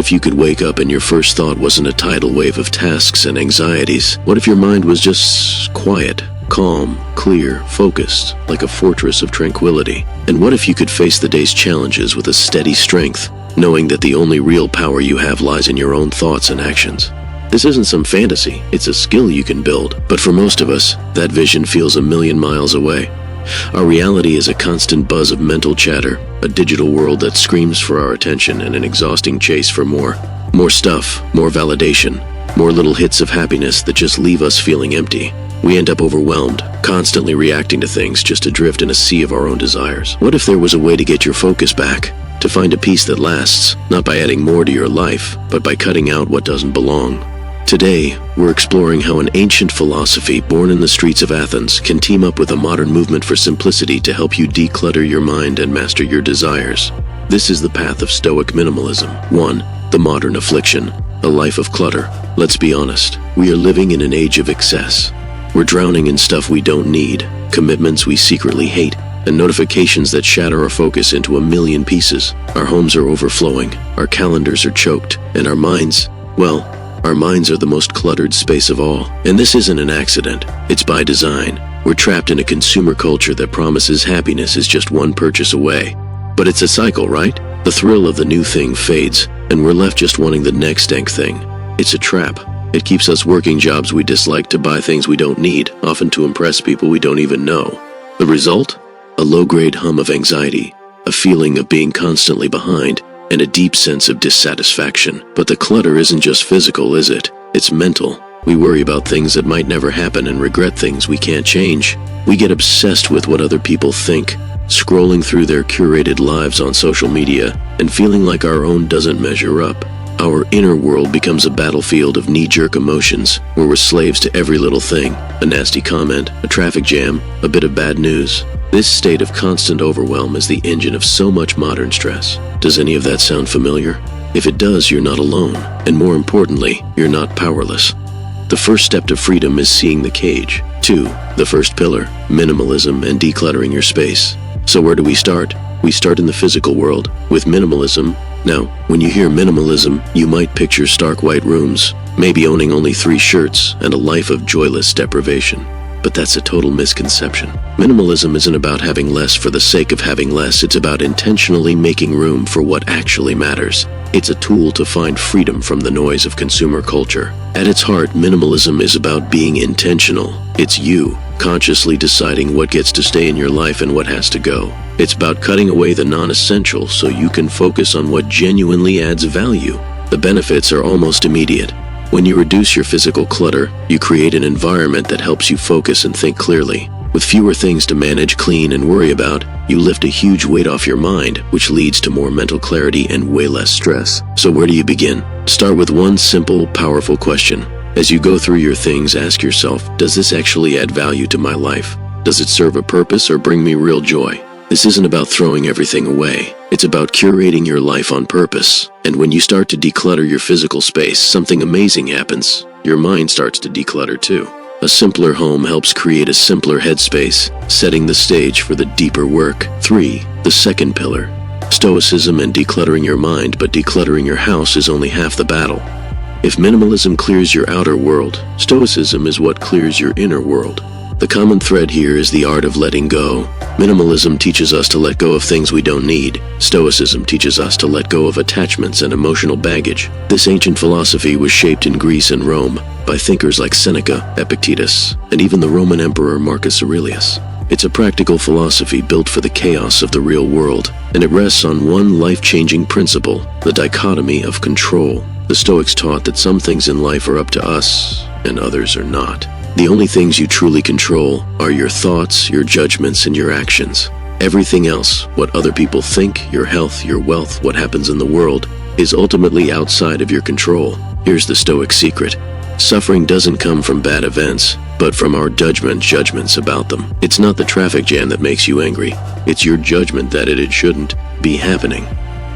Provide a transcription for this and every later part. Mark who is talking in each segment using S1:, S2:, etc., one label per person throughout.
S1: if you could wake up and your first thought wasn't a tidal wave of tasks and anxieties? What if your mind was just quiet, calm, clear, focused, like a fortress of tranquility? And what if you could face the day's challenges with a steady strength, knowing that the only real power you have lies in your own thoughts and actions? This isn't some fantasy, it's a skill you can build. But for most of us, that vision feels a million miles away. Our reality is a constant buzz of mental chatter, a digital world that screams for our attention, and an exhausting chase for more. More stuff, more validation, more little hits of happiness that just leave us feeling empty. We end up overwhelmed, constantly reacting to things just to drift in a sea of our own desires. What if there was a way to get your focus back? To find a peace that lasts, not by adding more to your life, but by cutting out what doesn't belong. Today, we're exploring how an ancient philosophy born in the streets of Athens can team up with a modern movement for simplicity to help you declutter your mind and master your desires. This is the path of Stoic Minimalism. 1. The modern affliction, a life of clutter. Let's be honest, we are living in an age of excess. We're drowning in stuff we don't need, commitments we secretly hate, and notifications that shatter our focus into a million pieces. Our homes are overflowing, our calendars are choked, and our minds, well, our minds are the most cluttered space of all. And this isn't an accident, it's by design. We're trapped in a consumer culture that promises happiness is just one purchase away. But it's a cycle, right? The thrill of the new thing fades, and we're left just wanting the next dank thing. It's a trap. It keeps us working jobs we dislike to buy things we don't need, often to impress people we don't even know. The result? A low-grade hum of anxiety, a feeling of being constantly behind, and a deep sense of dissatisfaction. But the clutter isn't just physical, is it? It's mental. We worry about things that might never happen and regret things we can't change. We get obsessed with what other people think, scrolling through their curated lives on social media and feeling like our own doesn't measure up. Our inner world becomes a battlefield of knee-jerk emotions, where we're slaves to every little thing, a nasty comment, a traffic jam, a bit of bad news. This state of constant overwhelm is the engine of so much modern stress. Does any of that sound familiar? If it does, you're not alone, and more importantly, you're not powerless. The first step to freedom is seeing the cage. 2. The first pillar, minimalism and decluttering your space. So where do we start? We start in the physical world, with minimalism. Now, when you hear minimalism, you might picture stark white rooms, maybe owning only 3 shirts, and a life of joyless deprivation. But that's a total misconception. Minimalism isn't about having less for the sake of having less, it's about intentionally making room for what actually matters. It's a tool to find freedom from the noise of consumer culture. At its heart, minimalism is about being intentional. It's you, consciously deciding what gets to stay in your life and what has to go. It's about cutting away the non-essential so you can focus on what genuinely adds value. The benefits are almost immediate. When you reduce your physical clutter, you create an environment that helps you focus and think clearly. With fewer things to manage, clean, and worry about, you lift a huge weight off your mind, which leads to more mental clarity and way less stress. So where do you begin? Start with one simple, powerful question. As you go through your things, ask yourself, does this actually add value to my life? Does it serve a purpose or bring me real joy? This isn't about throwing everything away. It's about curating your life on purpose. And when you start to declutter your physical space, something amazing happens. Your mind starts to declutter too. A simpler home helps create a simpler headspace, setting the stage for the deeper work. 3. The second pillar. Stoicism and decluttering your mind, but decluttering your house is only half the battle. If minimalism clears your outer world, Stoicism is what clears your inner world. The common thread here is the art of letting go. Minimalism teaches us to let go of things we don't need. Stoicism teaches us to let go of attachments and emotional baggage. This ancient philosophy was shaped in Greece and Rome by thinkers like Seneca, Epictetus, and even the Roman Emperor Marcus Aurelius. It's a practical philosophy built for the chaos of the real world, and it rests on one life-changing principle, the dichotomy of control. The Stoics taught that some things in life are up to us, and others are not. The only things you truly control are your thoughts, your judgments, and your actions. Everything else, what other people think, your health, your wealth, what happens in the world, is ultimately outside of your control. Here's the Stoic secret. Suffering doesn't come from bad events, but from our judgments about them. It's not the traffic jam that makes you angry. It's your judgment that it shouldn't be happening.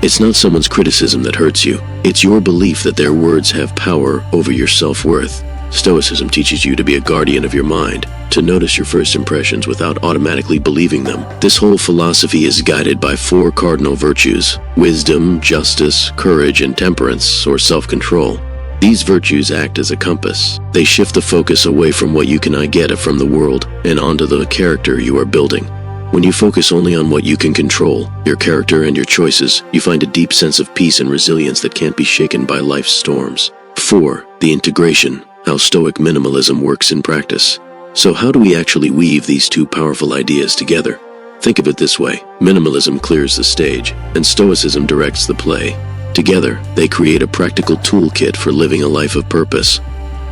S1: It's not someone's criticism that hurts you. It's your belief that their words have power over your self-worth. Stoicism teaches you to be a guardian of your mind, to notice your first impressions without automatically believing them. This whole philosophy is guided by 4 cardinal virtues: wisdom, justice, courage, and temperance, or self-control. These virtues act as a compass. They shift the focus away from what you can get from the world and onto the character you are building. When you focus only on what you can control, your character and your choices, you find a deep sense of peace and resilience that can't be shaken by life's storms. 4. The integration, how Stoic minimalism works in practice. So how do we actually weave these 2 powerful ideas together? Think of it this way: minimalism clears the stage, and Stoicism directs the play. Together, they create a practical toolkit for living a life of purpose.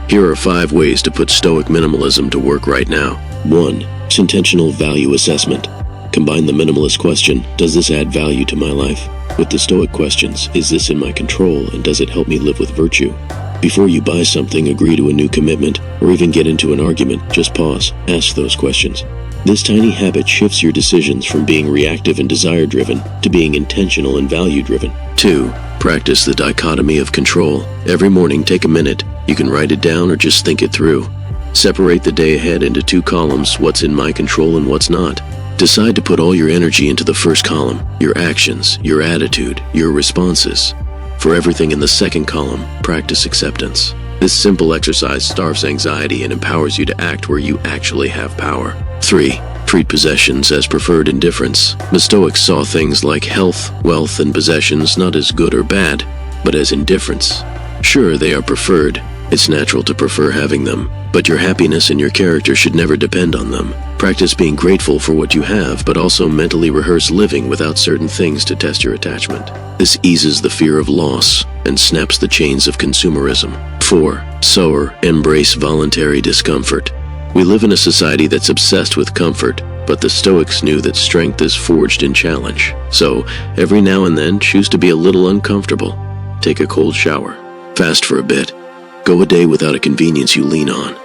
S1: Here are 5 ways to put Stoic minimalism to work right now. 1. Intentional value assessment. Combine the minimalist question, does this add value to my life, with the Stoic questions, is this in my control and does it help me live with virtue? Before you buy something, agree to a new commitment, or even get into an argument, just pause, ask those questions. This tiny habit shifts your decisions from being reactive and desire-driven to being intentional and value-driven. 2. Practice the dichotomy of control. Every morning, take a minute. You can write it down or just think it through. Separate the day ahead into 2 columns, what's in my control and what's not. Decide to put all your energy into the first column, your actions, your attitude, your responses. For everything in the second column, practice acceptance. This simple exercise starves anxiety and empowers you to act where you actually have power. 3. Treat possessions as preferred indifference. The Stoics saw things like health, wealth, and possessions not as good or bad, but as indifference. Sure, they are preferred. It's natural to prefer having them, but your happiness and your character should never depend on them. Practice being grateful for what you have, but also mentally rehearse living without certain things to test your attachment. This eases the fear of loss and snaps the chains of consumerism. 4. Sower, embrace voluntary discomfort. We live in a society that's obsessed with comfort, but the Stoics knew that strength is forged in challenge. So, every now and then, choose to be a little uncomfortable. Take a cold shower. Fast for a bit. Go a day without a convenience you lean on.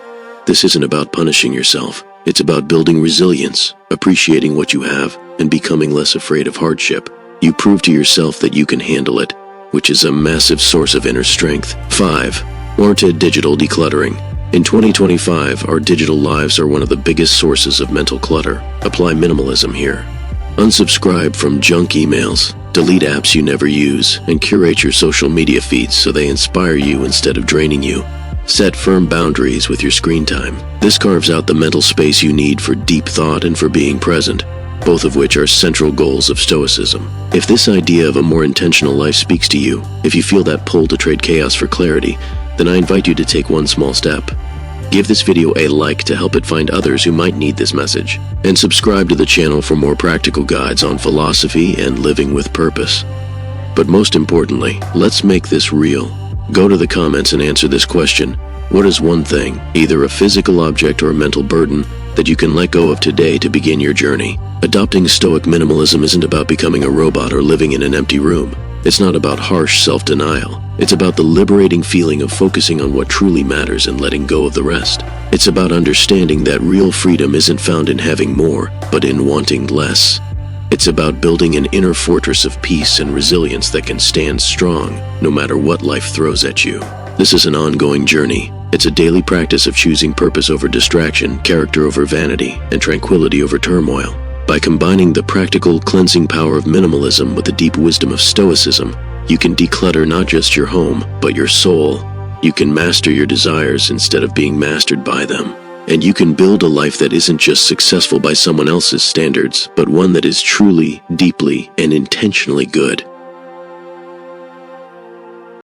S1: This isn't about punishing yourself. It's about building resilience, appreciating what you have, and becoming less afraid of hardship. You prove to yourself that you can handle it, which is a massive source of inner strength. 5. Warranted digital decluttering. In 2025, our digital lives are one of the biggest sources of mental clutter. Apply minimalism here. Unsubscribe from junk emails, delete apps you never use, and curate your social media feeds so they inspire you instead of draining you. Set firm boundaries with your screen time. This carves out the mental space you need for deep thought and for being present, both of which are central goals of Stoicism. If this idea of a more intentional life speaks to you, if you feel that pull to trade chaos for clarity, then I invite you to take one small step. Give this video a like to help it find others who might need this message, and subscribe to the channel for more practical guides on philosophy and living with purpose. But most importantly, let's make this real. Go to the comments and answer this question. What is one thing, either a physical object or a mental burden, that you can let go of today to begin your journey? Adopting Stoic minimalism isn't about becoming a robot or living in an empty room. It's not about harsh self-denial. It's about the liberating feeling of focusing on what truly matters and letting go of the rest. It's about understanding that real freedom isn't found in having more, but in wanting less. It's about building an inner fortress of peace and resilience that can stand strong, no matter what life throws at you. This is an ongoing journey. It's a daily practice of choosing purpose over distraction, character over vanity, and tranquility over turmoil. By combining the practical, cleansing power of minimalism with the deep wisdom of Stoicism, you can declutter not just your home, but your soul. You can master your desires instead of being mastered by them. And you can build a life that isn't just successful by someone else's standards, but one that is truly, deeply, and intentionally good.